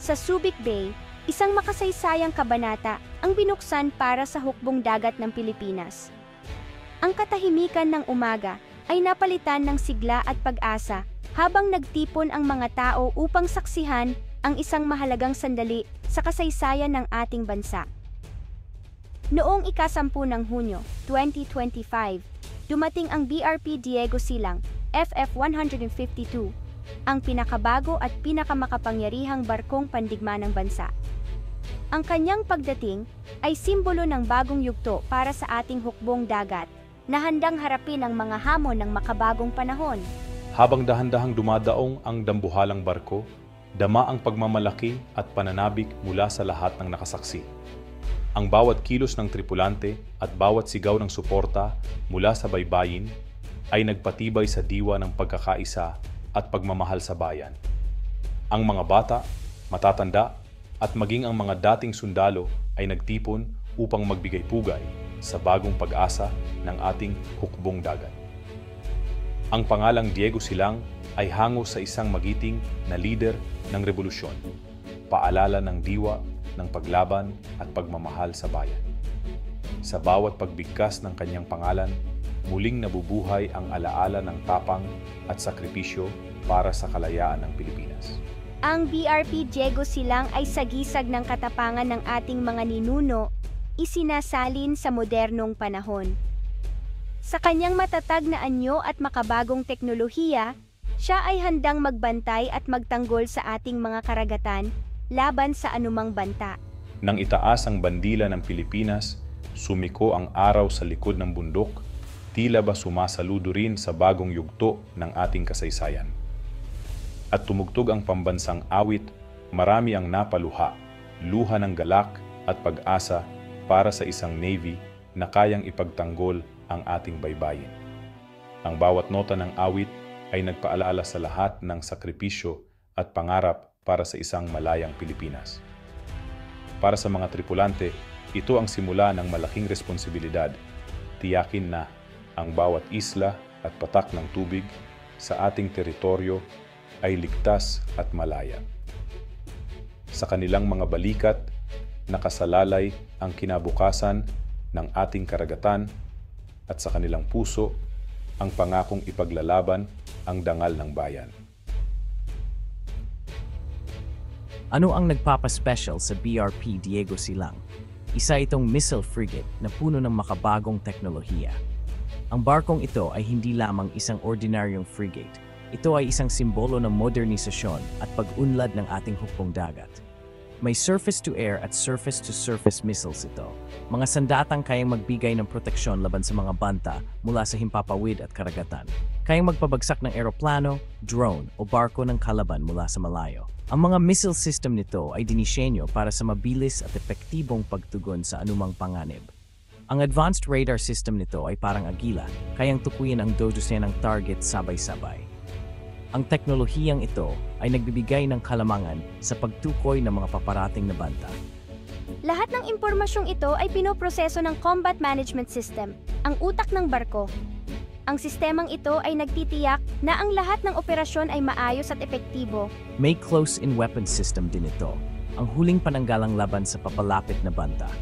Sa Subic Bay, isang makasaysayang kabanata ang binuksan para sa hukbong dagat ng Pilipinas. Ang katahimikan ng umaga ay napalitan ng sigla at pag-asa habang nagtipon ang mga tao upang saksihan ang isang mahalagang sandali sa kasaysayan ng ating bansa. Noong ika-10 ng Hunyo, 2025, dumating ang BRP Diego Silang, FF-152, ang pinakabago at pinakamakapangyarihang barkong pandigma ng bansa. Ang kanyang pagdating ay simbolo ng bagong yugto para sa ating hukbong dagat na handang harapin ang mga hamon ng makabagong panahon. Habang dahan-dahang dumadaong ang dambuhalang barko, dama ang pagmamalaki at pananabik mula sa lahat ng nakasaksi. Ang bawat kilos ng tripulante at bawat sigaw ng suporta mula sa baybayin ay nagpatibay sa diwa ng pagkakaisa at pagmamahal sa bayan. Ang mga bata, matatanda, at maging ang mga dating sundalo ay nagtipon upang magbigay pugay sa bagong pag-asa ng ating hukbong dagat. Ang pangalang Diego Silang ay hango sa isang magiting na lider ng revolusyon, paalala ng diwa ng paglaban at pagmamahal sa bayan. Sa bawat pagbigkas ng kanyang pangalan, muling nabubuhay ang alaala ng tapang at sakripisyo para sa kalayaan ng Pilipinas. Ang BRP Diego Silang ay sagisag ng katapangan ng ating mga ninuno, isinasalin sa modernong panahon. Sa kanyang matatag na anyo at makabagong teknolohiya, siya ay handang magbantay at magtanggol sa ating mga karagatan laban sa anumang banta. Nang itaas ang bandila ng Pilipinas, sumiko ang araw sa likod ng bundok, tila ba sumasaludo rin sa bagong yugto ng ating kasaysayan. At tumugtog ang pambansang awit, marami ang napaluha, luha ng galak at pag-asa para sa isang Navy na kayang ipagtanggol ang ating baybayin. Ang bawat nota ng awit ay nagpaalaala sa lahat ng sakripisyo at pangarap para sa isang malayang Pilipinas. Para sa mga tripulante, ito ang simula ng malaking responsibilidad. Tiyakin na ang bawat isla at patak ng tubig sa ating teritoryo ay ligtas at malaya. Sa kanilang mga balikat, nakasalalay ang kinabukasan ng ating karagatan at sa kanilang puso, ang pangakong ipaglalaban ang dangal ng bayan. Ano ang nagpapaspecial sa BRP Diego Silang? Isa itong missile frigate na puno ng makabagong teknolohiya. Ang barkong ito ay hindi lamang isang ordinaryong frigate. Ito ay isang simbolo ng modernisasyon at pag-unlad ng ating hukbong dagat. May surface-to-air at surface-to-surface missiles ito. Mga sandatang kayang magbigay ng proteksyon laban sa mga banta mula sa himpapawid at karagatan. Kayang magpabagsak ng eroplano, drone o barko ng kalaban mula sa malayo. Ang mga missile system nito ay dinisenyo para sa mabilis at epektibong pagtugon sa anumang panganib. Ang advanced radar system nito ay parang agila, kayang tukuyin ang 12 ng target sabay-sabay. Ang teknolohiyang ito ay nagbibigay ng kalamangan sa pagtukoy ng mga paparating na banta. Lahat ng impormasyong ito ay pinoproseso ng Combat Management System, ang utak ng barko. Ang sistemang ito ay nagtitiyak na ang lahat ng operasyon ay maayos at epektibo. May close-in weapon system din ito, ang huling pananggalang laban sa papalapit na banta.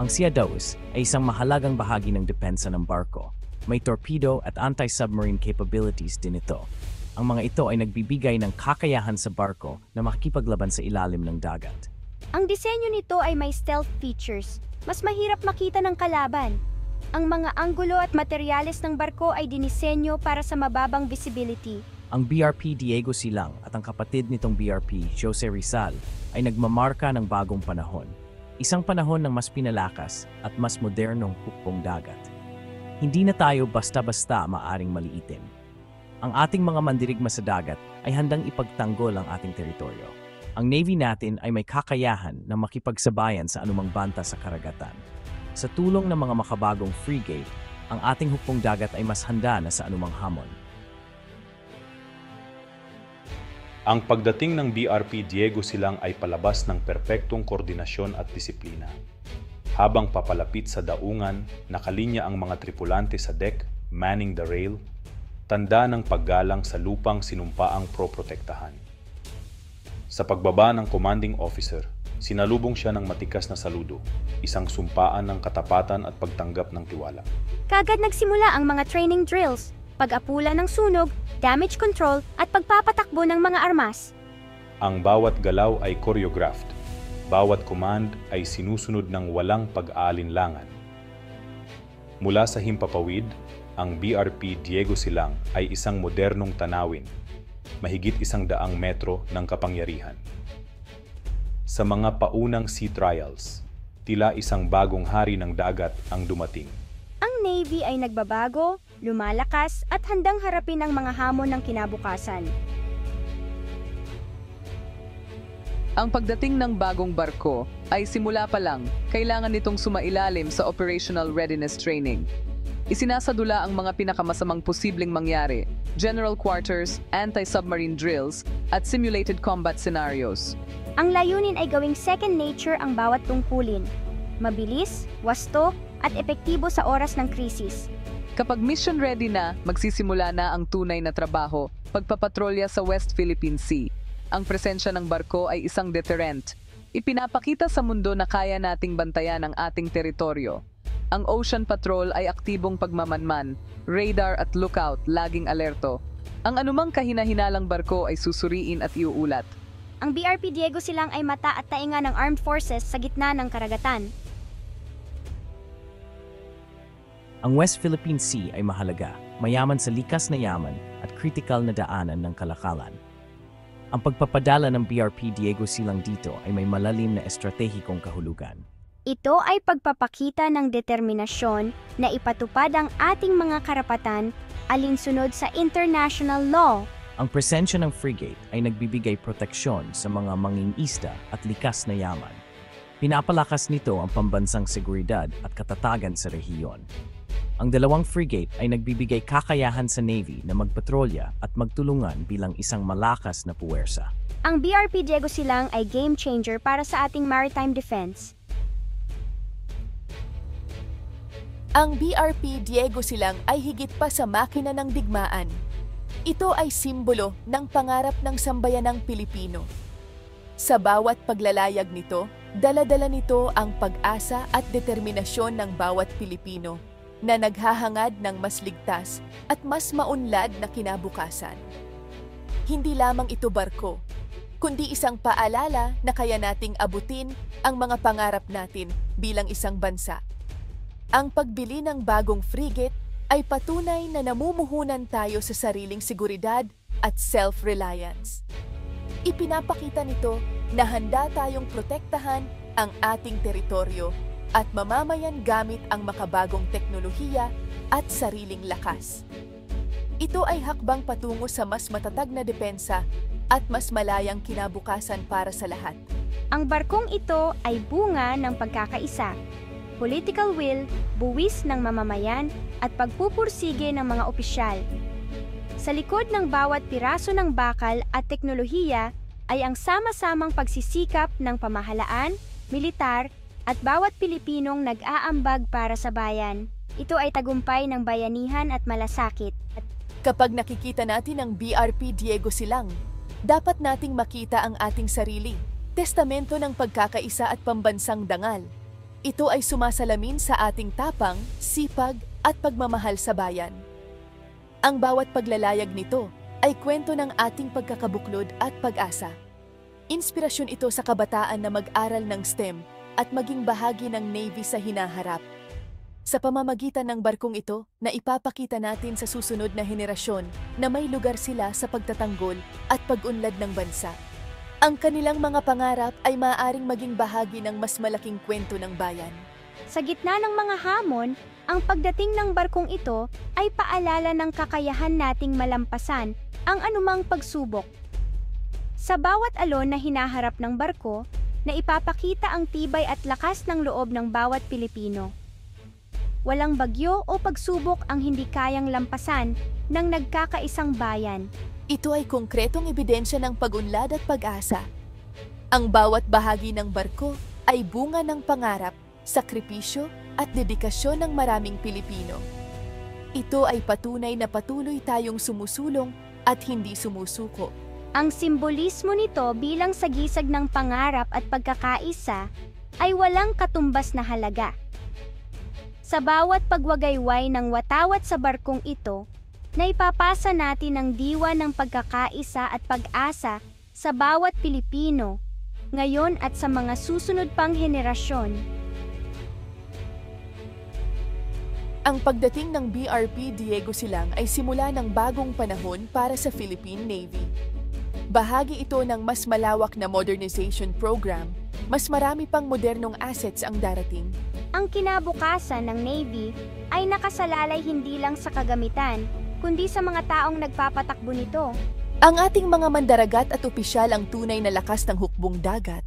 Ang Seadaus ay isang mahalagang bahagi ng depensa ng barko. May torpedo at anti-submarine capabilities din ito. Ang mga ito ay nagbibigay ng kakayahan sa barko na makikipaglaban sa ilalim ng dagat. Ang disenyo nito ay may stealth features. Mas mahirap makita ng kalaban. Ang mga anggulo at materyales ng barko ay dinisenyo para sa mababang visibility. Ang BRP Diego Silang at ang kapatid nitong BRP, Jose Rizal, ay nagmamarka ng bagong panahon. Isang panahon ng mas pinalakas at mas modernong hukbong dagat. Hindi na tayo basta-basta maaring maliitin. Ang ating mga mandirigma sa dagat ay handang ipagtanggol ang ating teritoryo. Ang Navy natin ay may kakayahan na makipagsabayan sa anumang banta sa karagatan. Sa tulong ng mga makabagong frigate, ang ating hukbong dagat ay mas handa na sa anumang hamon. Ang pagdating ng BRP Diego Silang ay palabas ng perpektong koordinasyon at disiplina. Habang papalapit sa daungan, nakalinya ang mga tripulante sa deck, manning the rail, tanda ng paggalang sa lupang sinumpaang proprotektahan. Sa pagbaba ng commanding officer, sinalubong siya ng matikas na saludo, isang sumpaan ng katapatan at pagtanggap ng tiwala. Kagad nagsimula ang mga training drills, pag-apula ng sunog, damage control at pagpapatakbo ng mga armas. Ang bawat galaw ay choreographed, bawat command ay sinusunod ng walang pag-aalinlangan. Mula sa himpapawid, ang BRP Diego Silang ay isang modernong tanawin, mahigit 100 metro ng kapangyarihan. Sa mga paunang sea trials, tila isang bagong hari ng dagat ang dumating. Ang Navy ay nagbabago, lumalakas at handang harapin ang mga hamon ng kinabukasan. Ang pagdating ng bagong barko ay simula pa lang, kailangan nitong sumailalim sa operational readiness training. Isinasadula ang mga pinakamasamang posibleng mangyari, general quarters, anti-submarine drills, at simulated combat scenarios. Ang layunin ay gawing second nature ang bawat tungkulin. Mabilis, wasto, at epektibo sa oras ng krisis. Kapag mission ready na, magsisimula na ang tunay na trabaho, pagpapatrolya sa West Philippine Sea. Ang presensya ng barko ay isang deterrent. Ipinapakita sa mundo na kaya nating bantayan ang ating teritoryo. Ang Ocean Patrol ay aktibong pagmamanman, radar at lookout, laging alerto. Ang anumang kahina-hinalang barko ay susuriin at iuulat. Ang BRP Diego Silang ay mata at tainga ng armed forces sa gitna ng karagatan. Ang West Philippine Sea ay mahalaga, mayaman sa likas na yaman at kritikal na daanan ng kalakalan. Ang pagpapadala ng BRP Diego Silang dito ay may malalim na estratehikong kahulugan. Ito ay pagpapakita ng determinasyon na ipatupad ang ating mga karapatan alinsunod sa international law. Ang presensya ng frigate ay nagbibigay proteksyon sa mga mangingisda at likas na yaman. Pinapalakas nito ang pambansang seguridad at katatagan sa rehiyon. Ang dalawang frigate ay nagbibigay kakayahan sa Navy na magpatrolya at magtulungan bilang isang malakas na puwersa. Ang BRP Diego Silang ay game changer para sa ating maritime defense. Ang BRP Diego Silang ay higit pa sa makina ng digmaan. Ito ay simbolo ng pangarap ng sambayanang Pilipino. Sa bawat paglalayag nito, dala-dala nito ang pag-asa at determinasyon ng bawat Pilipino na naghahangad ng mas ligtas at mas maunlad na kinabukasan. Hindi lamang ito barko, kundi isang paalala na kaya nating abutin ang mga pangarap natin bilang isang bansa. Ang pagbili ng bagong frigate ay patunay na namumuhunan tayo sa sariling seguridad at self-reliance. Ipinapakita nito na handa tayong protektahan ang ating teritoryo at mamamayan gamit ang makabagong teknolohiya at sariling lakas. Ito ay hakbang patungo sa mas matatag na depensa at mas malayang kinabukasan para sa lahat. Ang barkong ito ay bunga ng pagkakaisa, political will, buwis ng mamamayan at pagpupursige ng mga opisyal. Sa likod ng bawat piraso ng bakal at teknolohiya ay ang sama-samang pagsisikap ng pamahalaan, militar at bawat Pilipinong nag-aambag para sa bayan. Ito ay tagumpay ng bayanihan at malasakit. Kapag nakikita natin ang BRP Diego Silang, dapat nating makita ang ating sarili, testamento ng pagkakaisa at pambansang dangal. Ito ay sumasalamin sa ating tapang, sipag at pagmamahal sa bayan. Ang bawat paglalayag nito ay kwento ng ating pagkakabuklod at pag-asa. Inspirasyon ito sa kabataan na mag-aral ng STEM at maging bahagi ng Navy sa hinaharap. Sa pamamagitan ng barkong ito, na ipapakita natin sa susunod na henerasyon na may lugar sila sa pagtatanggol at pag-unlad ng bansa. Ang kanilang mga pangarap ay maaaring maging bahagi ng mas malaking kwento ng bayan. Sa gitna ng mga hamon, ang pagdating ng barkong ito ay paalala ng kakayahan nating malampasan ang anumang pagsubok. Sa bawat alon na hinaharap ng barko, na ipapakita ang tibay at lakas ng loob ng bawat Pilipino. Walang bagyo o pagsubok ang hindi kayang lampasan ng nagkakaisang bayan. Ito ay konkretong ebidensya ng pag-unlad at pag-asa. Ang bawat bahagi ng barko ay bunga ng pangarap, sakripisyo at dedikasyon ng maraming Pilipino. Ito ay patunay na patuloy tayong sumusulong at hindi sumusuko Ang simbolismo nito bilang sagisag ng pangarap at pagkakaisa ay walang katumbas na halaga. Sa bawat pagwagayway ng watawat sa barkong ito, naipapasa natin ang diwa ng pagkakaisa at pag-asa sa bawat Pilipino, ngayon at sa mga susunod pang henerasyon. Ang pagdating ng BRP Diego Silang ay simula ng bagong panahon para sa Philippine Navy. Bahagi ito ng mas malawak na modernization program, mas marami pang modernong assets ang darating. Ang kinabukasan ng Navy ay nakasalalay hindi lang sa kagamitan, kundi sa mga taong nagpapatakbo nito. Ang ating mga mandaragat at opisyal ang tunay na lakas ng hukbong dagat.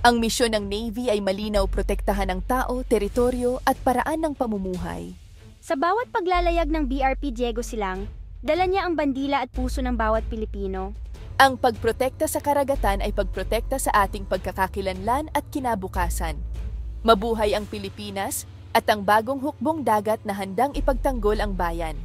Ang misyon ng Navy ay malinaw protektahan ang tao, teritoryo at paraan ng pamumuhay. Sa bawat paglalayag ng BRP Diego Silang, dala niya ang bandila at puso ng bawat Pilipino. Ang pagprotekta sa karagatan ay pagprotekta sa ating pagkakakilanlan at kinabukasan. Mabuhay ang Pilipinas at ang bagong hukbong dagat na handang ipagtanggol ang bayan.